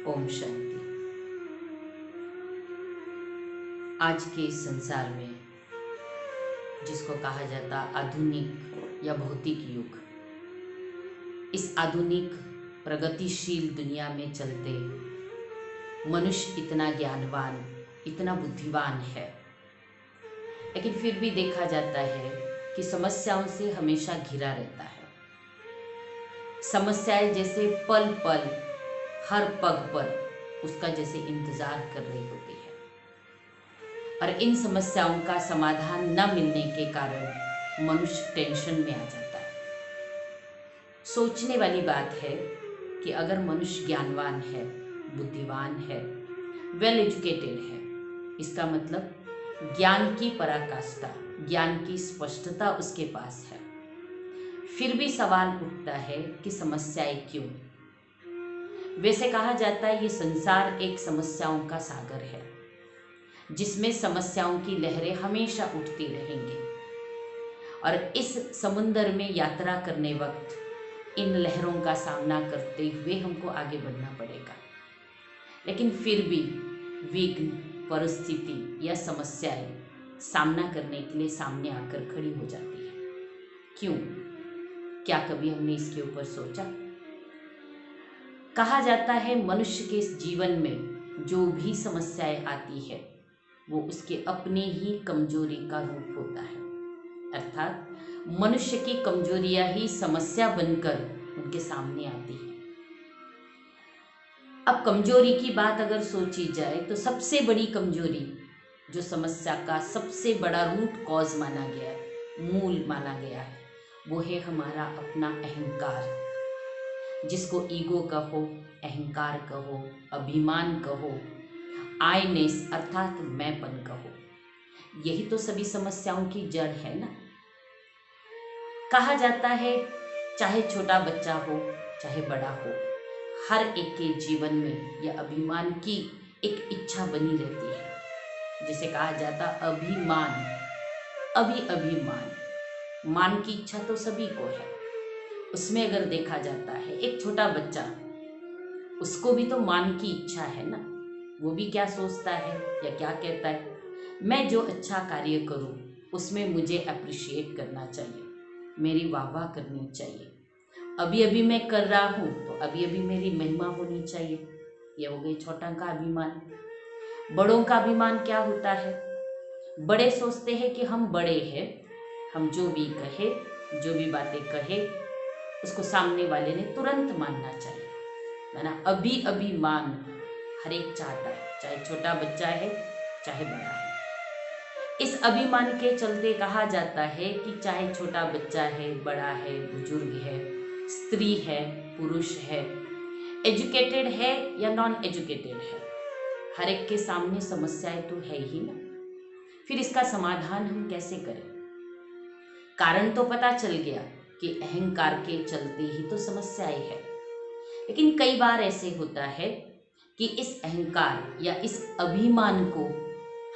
ओम शांति। आज के इस संसार में जिसको कहा जाता आधुनिक या भौतिक युग, इस आधुनिक प्रगतिशील दुनिया में चलते मनुष्य इतना ज्ञानवान, इतना बुद्धिमान है, लेकिन फिर भी देखा जाता है कि समस्याओं से हमेशा घिरा रहता है। समस्याएं जैसे पल पल, हर पग पर उसका जैसे इंतजार कर रही होती है, और इन समस्याओं का समाधान न मिलने के कारण मनुष्य टेंशन में आ जाता है। सोचने वाली बात है कि अगर मनुष्य ज्ञानवान है, बुद्धिमान है, वेल एजुकेटेड है, इसका मतलब ज्ञान की पराकाष्ठा, ज्ञान की स्पष्टता उसके पास है, फिर भी सवाल उठता है कि समस्याएं क्यों। वैसे कहा जाता है ये संसार एक समस्याओं का सागर है, जिसमें समस्याओं की लहरें हमेशा उठती रहेंगी, और इस समुंदर में यात्रा करने वक्त इन लहरों का सामना करते हुए हमको आगे बढ़ना पड़ेगा। लेकिन फिर भी विघ्न, परिस्थिति या समस्याएं सामना करने के लिए सामने आकर खड़ी हो जाती है। क्यों? क्या कभी हमने इसके ऊपर सोचा? कहा जाता है मनुष्य के इस जीवन में जो भी समस्याएं आती है वो उसके अपने ही कमजोरी का रूप होता है, अर्थात मनुष्य की कमजोरियां ही समस्या बनकर उनके सामने आती है। अब कमजोरी की बात अगर सोची जाए तो सबसे बड़ी कमजोरी जो समस्या का सबसे बड़ा रूट कॉज माना गया है, मूल माना गया है, वो है हमारा अपना अहंकार, जिसको ईगो कहो, अहंकार कहो, अभिमान कहो, आईनेस अर्थात मैंपन कहो। यही तो सभी समस्याओं की जड़ है ना। कहा जाता है चाहे छोटा बच्चा हो चाहे बड़ा हो, हर एक के जीवन में यह अभिमान की एक इच्छा बनी रहती है, जिसे कहा जाता अभिमान, अभिमान, मान की इच्छा तो सभी को है। उसमें अगर देखा जाता है एक छोटा बच्चा, उसको भी तो मान की इच्छा है ना। वो भी क्या सोचता है या क्या कहता है, मैं जो अच्छा कार्य करूं उसमें मुझे अप्रिशिएट करना चाहिए, मेरी वाह करनी चाहिए, अभी अभी मैं कर रहा हूं तो अभी अभी मेरी महिमा होनी चाहिए। यह हो गई छोटा का अभिमान। बड़ों का अभिमान क्या होता है? बड़े सोचते हैं कि हम बड़े हैं, हम जो भी कहे, जो भी बातें कहे उसको सामने वाले ने तुरंत मानना चाहिए, है ना। अभिमान हर एक चाहता है, चाहे छोटा बच्चा है चाहे बड़ा है। इस अभिमान के चलते कहा जाता है कि चाहे छोटा बच्चा है, बड़ा है, बुजुर्ग है, स्त्री है, पुरुष है, एजुकेटेड है या नॉन एजुकेटेड है, हर एक के सामने समस्याएं तो है ही ना। फिर इसका समाधान हम कैसे करें? कारण तो पता चल गया कि अहंकार के चलते ही तो समस्याएं है, लेकिन कई बार ऐसे होता है कि इस अहंकार या इस अभिमान को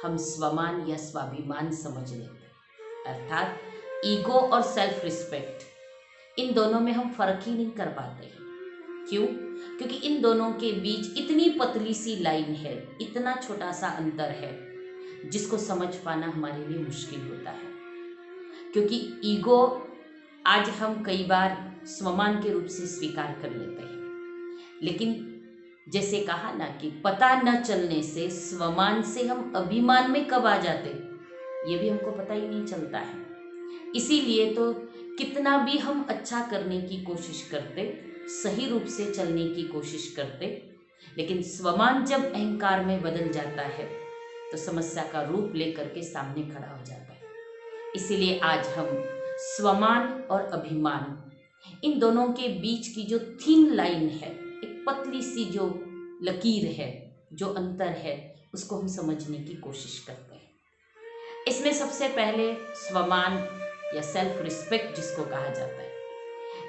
हम स्वमान या स्वाभिमान समझ लेते हैं, अर्थात ईगो और सेल्फ रिस्पेक्ट, इन दोनों में हम फर्क ही नहीं कर पाते हैं। क्यों? क्योंकि इन दोनों के बीच इतनी पतली सी लाइन है, इतना छोटा सा अंतर है, जिसको समझ पाना हमारे लिए मुश्किल होता है। क्योंकि ईगो आज हम कई बार स्वमान के रूप से स्वीकार कर लेते हैं, लेकिन जैसे कहा ना कि पता न चलने से स्वमान से हम अभिमान में कब आ जाते, ये भी हमको पता ही नहीं चलता है। इसीलिए तो कितना भी हम अच्छा करने की कोशिश करते, सही रूप से चलने की कोशिश करते, लेकिन स्वमान जब अहंकार में बदल जाता है तो समस्या का रूप लेकर के सामने खड़ा हो जाता है। इसीलिए आज हम स्वमान और अभिमान, इन दोनों के बीच की जो थिन लाइन है, एक पतली सी जो लकीर है, जो अंतर है, उसको हम समझने की कोशिश करते हैं। इसमें सबसे पहले स्वमान या सेल्फ रिस्पेक्ट जिसको कहा जाता है,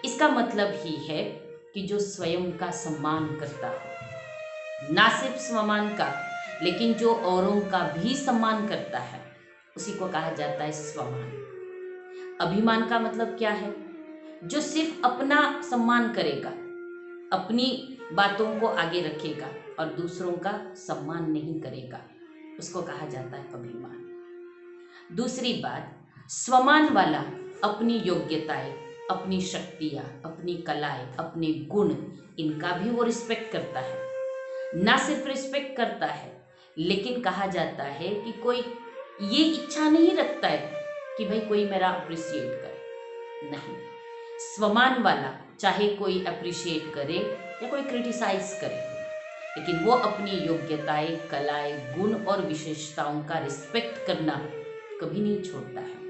इसका मतलब ही है कि जो स्वयं का सम्मान करता हो, ना सिर्फ स्वमान का लेकिन जो औरों का भी सम्मान करता है, उसी को कहा जाता है स्वमान। अभिमान का मतलब क्या है? जो सिर्फ अपना सम्मान करेगा, अपनी बातों को आगे रखेगा और दूसरों का सम्मान नहीं करेगा, उसको कहा जाता है अभिमान। दूसरी बात, स्वमान वाला अपनी योग्यताएं, अपनी शक्तियाँ, अपनी कलाएं, अपने गुण, इनका भी वो रिस्पेक्ट करता है। ना सिर्फ रिस्पेक्ट करता है, लेकिन कहा जाता है कि कोई ये इच्छा नहीं रखता है कि भाई कोई मेरा अप्रिशिएट करे, नहीं। स्वमान वाला चाहे कोई अप्रिशिएट करे या कोई क्रिटिसाइज करे, लेकिन वो अपनी योग्यताएं, कलाएं, गुण और विशेषताओं का रिस्पेक्ट करना कभी नहीं छोड़ता है।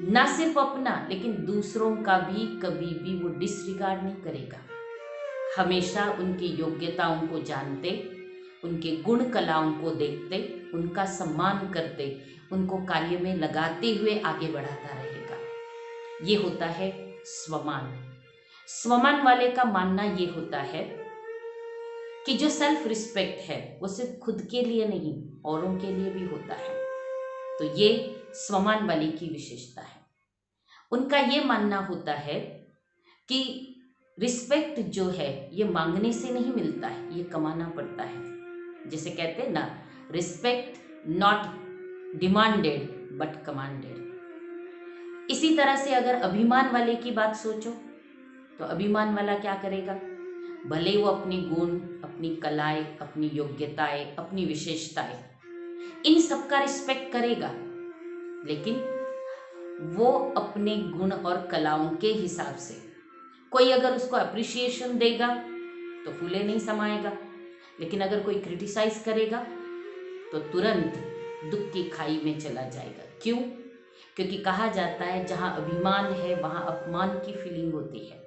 ना सिर्फ अपना, लेकिन दूसरों का भी कभी भी वो डिसरिगार्ड नहीं करेगा। हमेशा उनकी योग्यताओं को जानते, उनके गुण कलाओं को देखते, उनका सम्मान करते, उनको कार्य में लगाते हुए आगे बढ़ाता रहेगा। ये होता है स्वमान। स्वमान वाले का मानना ये होता है कि जो सेल्फ रिस्पेक्ट है वो सिर्फ खुद के लिए नहीं, औरों के लिए भी होता है। तो ये स्वमान वाले की विशेषता है। उनका ये मानना होता है कि रिस्पेक्ट जो है ये मांगने से नहीं मिलता है, ये कमाना पड़ता है। जैसे कहते हैं ना, respect not demanded but commanded. इसी तरह से अगर अभिमान वाले की बात सोचो तो अभिमान वाला क्या करेगा, भले वो अपनी गुण, अपनी कलाएं, अपनी योग्यताएं, अपनी विशेषताएं, इन सब का रिस्पेक्ट करेगा, लेकिन वो अपने गुण और कलाओं के हिसाब से, कोई अगर उसको अप्रिशिएशन देगा तो फूले नहीं समाएगा, लेकिन अगर कोई क्रिटिसाइज करेगा तो तुरंत दुख की खाई में चला जाएगा। क्यों? क्योंकि कहा जाता है जहाँ अभिमान है वहाँ अपमान की फीलिंग होती है,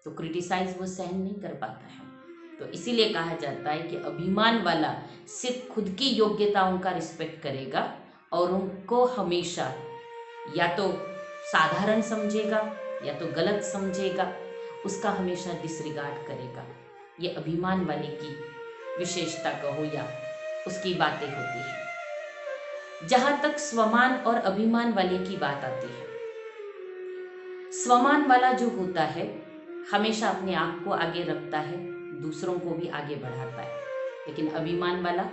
तो क्रिटिसाइज वो सहन नहीं कर पाता है। तो इसीलिए कहा जाता है कि अभिमान वाला सिर्फ खुद की योग्यताओं का रिस्पेक्ट करेगा और उनको हमेशा या तो साधारण समझेगा या तो गलत समझेगा, उसका हमेशा डिसरिगार्ड करेगा। ये अभिमान वाले की विशेषता कहो या उसकी बातें होती हैं। जहाँ तक स्वमान और अभिमान वाले की बात आती है, स्वमान वाला जो होता है हमेशा अपने आप को आगे रखता है, दूसरों को भी आगे बढ़ाता है, लेकिन अभिमान वाला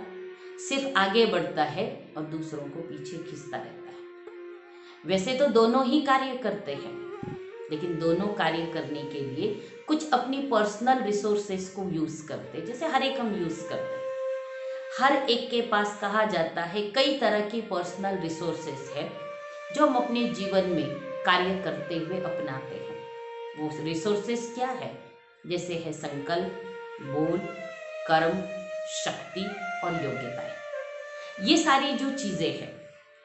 सिर्फ आगे बढ़ता है और दूसरों को पीछे खींचता रहता है। वैसे तो दोनों ही कार्य करते हैं, लेकिन दोनों कार्य करने के लिए कुछ अपनी पर्सनल रिसोर्सेस को यूज करते, जैसे हर एक हम यूज करते हैं। हर एक के पास कहा जाता है कई तरह की पर्सनल रिसोर्सेस है जो हम अपने जीवन में कार्य करते हुए अपनाते हैं। वो रिसोर्सेस क्या है? जैसे है संकल्प, बोल, कर्म, शक्ति और योग्यताएं। ये सारी जो चीजें हैं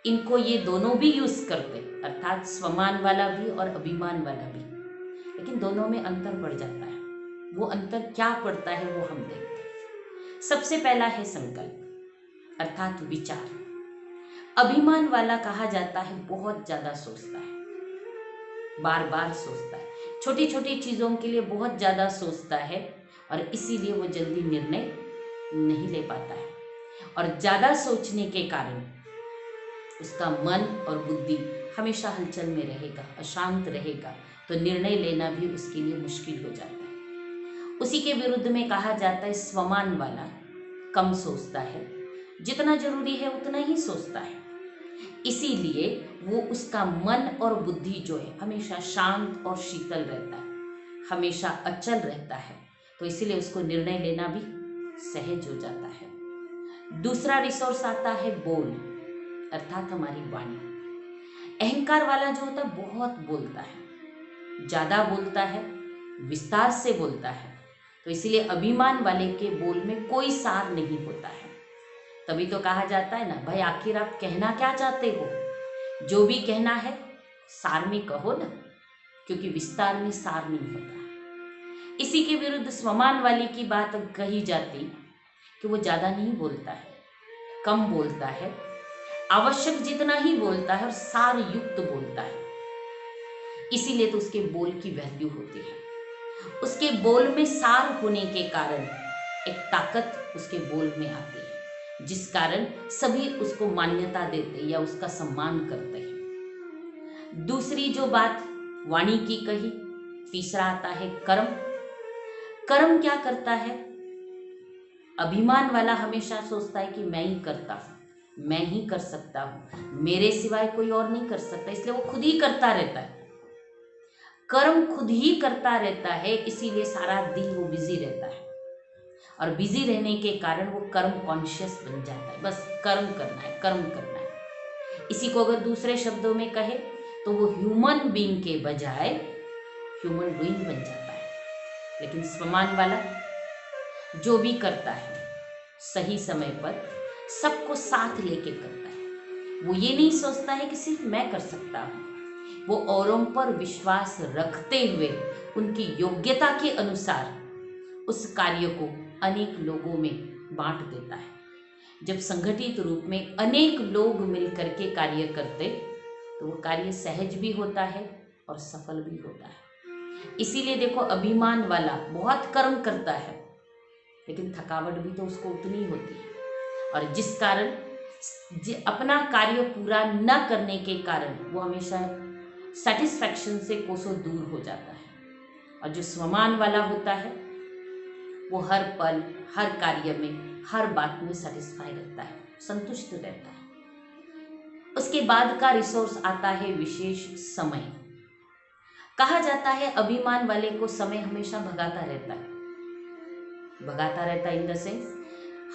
इनको ये दोनों भी यूज करते, अर्थात स्वमान वाला भी और अभिमान वाला भी, लेकिन दोनों में अंतर पड़ जाता है। वो अंतर क्या पड़ता है वो हम देखते हैं। सबसे पहला है संकल्प, अर्थात विचार। अभिमान वाला कहा जाता है बहुत ज्यादा सोचता है, बार बार सोचता है, छोटी छोटी चीजों के लिए बहुत ज्यादा सोचता है और इसीलिए वो जल्दी निर्णय नहीं ले पाता है। और ज्यादा सोचने के कारण उसका मन और बुद्धि हमेशा हलचल में रहेगा, अशांत रहेगा, तो निर्णय लेना भी उसके लिए मुश्किल हो जाता है। उसी के विरुद्ध में कहा जाता है स्वमान वाला कम सोचता है, जितना जरूरी है उतना ही सोचता है, इसीलिए वो उसका मन और बुद्धि जो है हमेशा शांत और शीतल रहता है, हमेशा अचल रहता है, तो इसीलिए उसको निर्णय लेना भी सहज हो जाता है। दूसरा रिसोर्स आता है बोल, अर्थात हमारी वाणी। अहंकार वाला जो होता है बहुत बोलता है, ज्यादा बोलता है, विस्तार से बोलता है, तो इसीलिए अभिमान वाले के बोल में कोई सार नहीं होता है। तभी तो कहा जाता है ना, भाई आखिर आप कहना क्या चाहते हो? जो भी कहना है सार में कहो ना, क्योंकि विस्तार में सार नहीं होता। इसी के विरुद्ध स्वमान वाले की बात कही जाती कि वो ज्यादा नहीं बोलता है, कम बोलता है, आवश्यक जितना ही बोलता है और सार युक्त बोलता है, इसीलिए तो उसके बोल की वैल्यू होती है। उसके बोल में सार होने के कारण एक ताकत उसके बोल में आती है, जिस कारण सभी उसको मान्यता देते या उसका सम्मान करते हैं। दूसरी जो बात वाणी की कही, तीसरा आता है कर्म। कर्म क्या करता है? अभिमान वाला हमेशा सोचता है कि मैं ही करता हूँ, मैं ही कर सकता हूँ, मेरे सिवाय कोई और नहीं कर सकता, इसलिए वो खुद ही करता रहता है। कर्म खुद ही करता रहता है, इसीलिए सारा दिन वो बिजी रहता है, और बिजी रहने के कारण वो कर्म कॉन्शियस बन जाता है। बस कर्म करना है, कर्म करना है। इसी को अगर दूसरे शब्दों में कहे तो वो ह्यूमन बीइंग के बजाय ह्यूमन डूइंग बन जाता है। लेकिन स्वमान वाला जो भी करता है सही समय पर सबको साथ लेके करता है। वो ये नहीं सोचता है कि सिर्फ मैं कर सकता हूँ, वो औरों पर विश्वास रखते हुए उनकी योग्यता के अनुसार उस कार्य को अनेक लोगों में बांट देता है। जब संगठित रूप में अनेक लोग मिलकर के कार्य करते तो वो कार्य सहज भी होता है और सफल भी होता है। इसीलिए देखो, अभिमान वाला बहुत कर्म करता है लेकिन थकावट भी तो उसको उतनी होती है, और जिस कारण अपना कार्य पूरा न करने के कारण वो हमेशा सेटिस्फैक्शन से कोसों दूर हो जाता है। और जो स्वमान वाला होता है वो हर पल, हर कार्य में, हर बात में सेटिस्फाई रहता है, संतुष्ट रहता है। उसके बाद का रिसोर्स आता है विशेष समय। कहा जाता है अभिमान वाले को समय हमेशा भगाता रहता है, भगाता रहता है इन द सेंस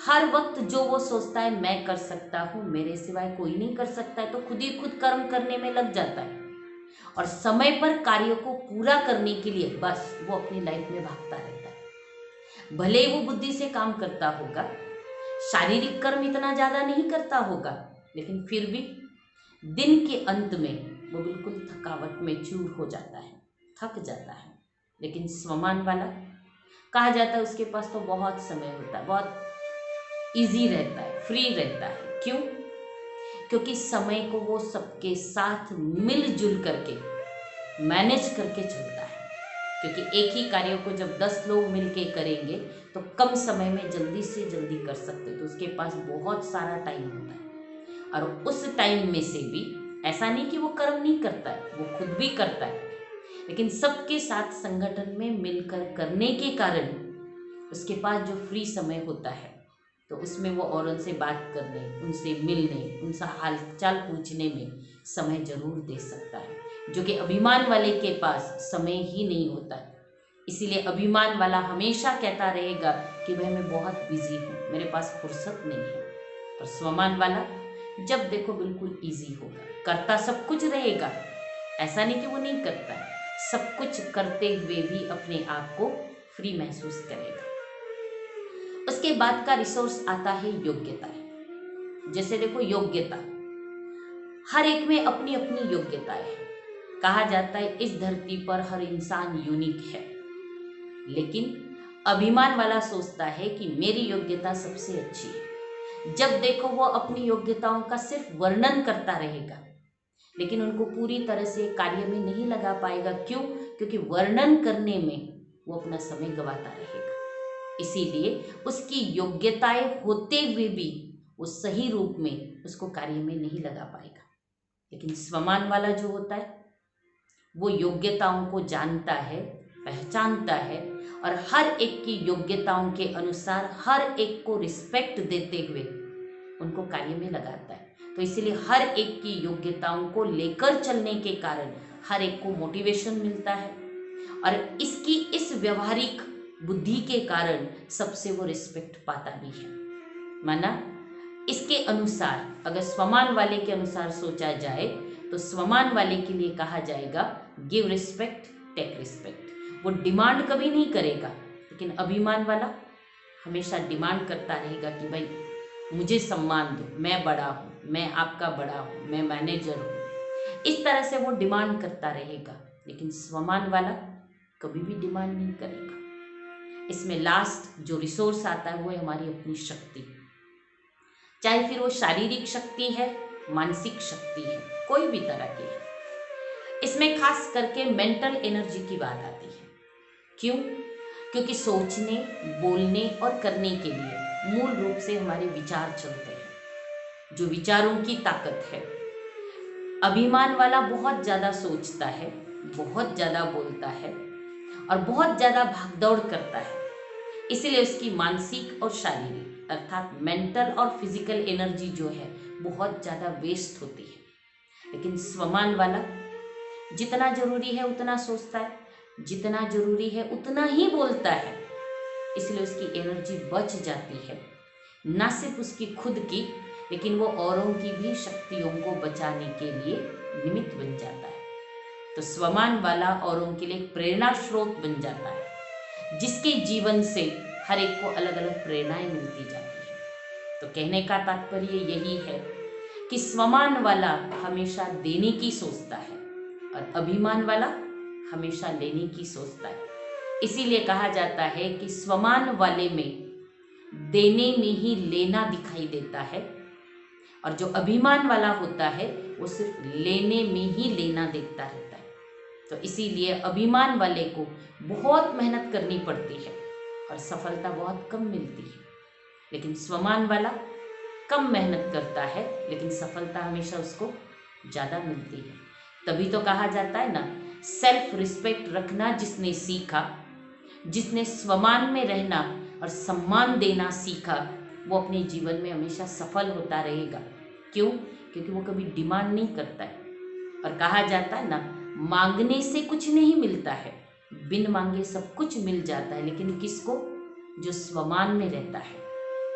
हर वक्त जो वो सोचता है मैं कर सकता हूँ, मेरे सिवाय कोई नहीं कर सकता है, तो खुद ही खुद कर्म करने में लग जाता है, और समय पर कार्य को पूरा करने के लिए बस वो अपनी लाइफ में भागता रहता है। भले ही वो बुद्धि से काम करता होगा, शारीरिक कर्म इतना ज़्यादा नहीं करता होगा, लेकिन फिर भी दिन के अंत में वो बिल्कुल थकावट में चूर हो जाता है, थक जाता है। लेकिन स्वमान वाला कहा जाता है उसके पास तो बहुत समय होता है, बहुत इजी रहता है, फ्री रहता है। क्यों? क्योंकि समय को वो सबके साथ मिलजुल करके मैनेज करके चलता है। क्योंकि एक ही कार्य को जब 10 लोग मिलके करेंगे तो कम समय में जल्दी से जल्दी कर सकते, तो उसके पास बहुत सारा टाइम होता है। और उस टाइम में से भी ऐसा नहीं कि वो कर्म नहीं करता है, वो खुद भी करता है, लेकिन सबके साथ संगठन में मिलकर करने के कारण उसके पास जो फ्री समय होता है तो उसमें वो औरों से बात करने, उनसे मिलने, उनका हाल चाल पूछने में समय जरूर दे सकता है, जो कि अभिमान वाले के पास समय ही नहीं होता है। इसीलिए अभिमान वाला हमेशा कहता रहेगा कि भाई मैं बहुत बिजी हूँ, मेरे पास फुर्सत नहीं है। और स्वमान वाला जब देखो बिल्कुल इजी होगा, करता सब कुछ रहेगा, ऐसा नहीं कि वो नहीं करता है, सब कुछ करते हुए भी अपने आप को फ्री महसूस करेगा। उसके बाद का रिसोर्स आता है योग्यता। जैसे देखो, योग्यता हर एक में अपनी अपनी योग्यताएं है। कहा जाता है इस धरती पर हर इंसान यूनिक है, लेकिन अभिमान वाला सोचता है कि मेरी योग्यता सबसे अच्छी है। जब देखो वो अपनी योग्यताओं का सिर्फ वर्णन करता रहेगा, लेकिन उनको पूरी तरह से कार्य में नहीं लगा पाएगा। क्यों? क्योंकि वर्णन करने में वो अपना समय गंवाता रहेगा। इसीलिए उसकी योग्यताएं होते हुए भी वो सही रूप में उसको कार्य में नहीं लगा पाएगा। लेकिन स्वमान वाला जो होता है वो योग्यताओं को जानता है, पहचानता है, और हर एक की योग्यताओं के अनुसार हर एक को रिस्पेक्ट देते हुए उनको कार्य में लगाता है। तो इसीलिए हर एक की योग्यताओं को लेकर चलने के कारण हर एक को मोटिवेशन मिलता है, और इसकी इस व्यवहारिक बुद्धि के कारण सबसे वो रिस्पेक्ट पाता भी है। माना इसके अनुसार अगर स्वमान वाले के अनुसार सोचा जाए तो स्वमान वाले के लिए कहा जाएगा गिव रिस्पेक्ट, टेक रिस्पेक्ट। वो डिमांड कभी नहीं करेगा, लेकिन अभिमान वाला हमेशा डिमांड करता रहेगा कि भाई मुझे सम्मान दो, मैं बड़ा हूँ, मैं आपका बड़ा हूँ, मैं मैनेजर हूँ। इस तरह से वो डिमांड करता रहेगा, लेकिन स्वमान वाला कभी भी डिमांड नहीं करेगा। इसमें लास्ट जो रिसोर्स आता है वो है हमारी अपनी शक्ति, चाहे फिर वो शारीरिक शक्ति है, मानसिक शक्ति है, कोई भी तरह की है। इसमें खास करके मेंटल एनर्जी की बात आती है। क्यों? क्योंकि सोचने, बोलने और करने के लिए मूल रूप से हमारे विचार चलते हैं, जो विचारों की ताकत है। अभिमान वाला बहुत ज़्यादा सोचता है, बहुत ज़्यादा बोलता है और बहुत ज़्यादा भागदौड़ करता है, इसलिए उसकी मानसिक और शारीरिक अर्थात मेंटल और फिजिकल एनर्जी जो है बहुत ज़्यादा वेस्ट होती है। लेकिन स्वमान वाला जितना जरूरी है उतना सोचता है, जितना जरूरी है उतना ही बोलता है, इसलिए उसकी एनर्जी बच जाती है, ना सिर्फ उसकी खुद की लेकिन वो औरों की भी शक्तियों को बचाने के लिए निमित्त बन जाता है। तो स्वमान वाला औरों के लिए एक प्रेरणा स्रोत बन जाता है, जिसके जीवन से हर एक को अलग अलग प्रेरणाएं मिलती जाती है। तो कहने का तात्पर्य यही है कि स्वमान वाला हमेशा देने की सोचता है और अभिमान वाला हमेशा लेने की सोचता है। इसीलिए कहा जाता है कि स्वमान वाले में देने में ही लेना दिखाई देता है और जो अभिमान वाला होता है वो सिर्फ लेने में ही लेना देखता रहता है। तो इसीलिए अभिमान वाले को बहुत मेहनत करनी पड़ती है और सफलता बहुत कम मिलती है, लेकिन स्वमान वाला कम मेहनत करता है लेकिन सफलता हमेशा उसको ज़्यादा मिलती है। तभी तो कहा जाता है ना, सेल्फ रिस्पेक्ट रखना जिसने सीखा, जिसने स्वमान में रहना और सम्मान देना सीखा, वो अपने जीवन में हमेशा सफल होता रहेगा। क्यों? क्योंकि वो कभी डिमांड नहीं करता है। और कहा जाता है ना, मांगने से कुछ नहीं मिलता है, बिन मांगे सब कुछ मिल जाता है, लेकिन किसको? जो स्वमान में रहता है।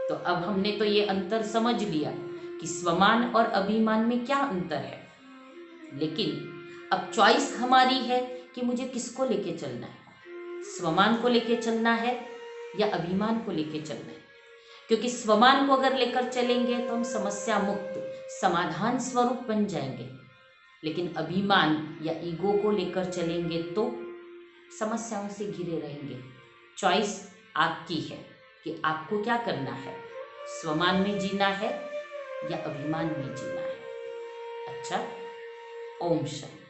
तो अब हमने तो ये अंतर समझ लिया कि स्वमान और अभिमान में क्या अंतर है, लेकिन अब चॉइस हमारी है कि मुझे किसको लेके चलना है, स्वमान को लेके चलना है या अभिमान को लेके चलना है। क्योंकि स्वमान को अगर लेकर चलेंगे तो हम समस्या मुक्त समाधान स्वरूप बन जाएंगे, लेकिन अभिमान या ईगो को लेकर चलेंगे तो समस्याओं से घिरे रहेंगे। चॉइस आपकी है कि आपको क्या करना है, स्वमान में जीना है या अभिमान में जीना है। अच्छा, ओम शांति।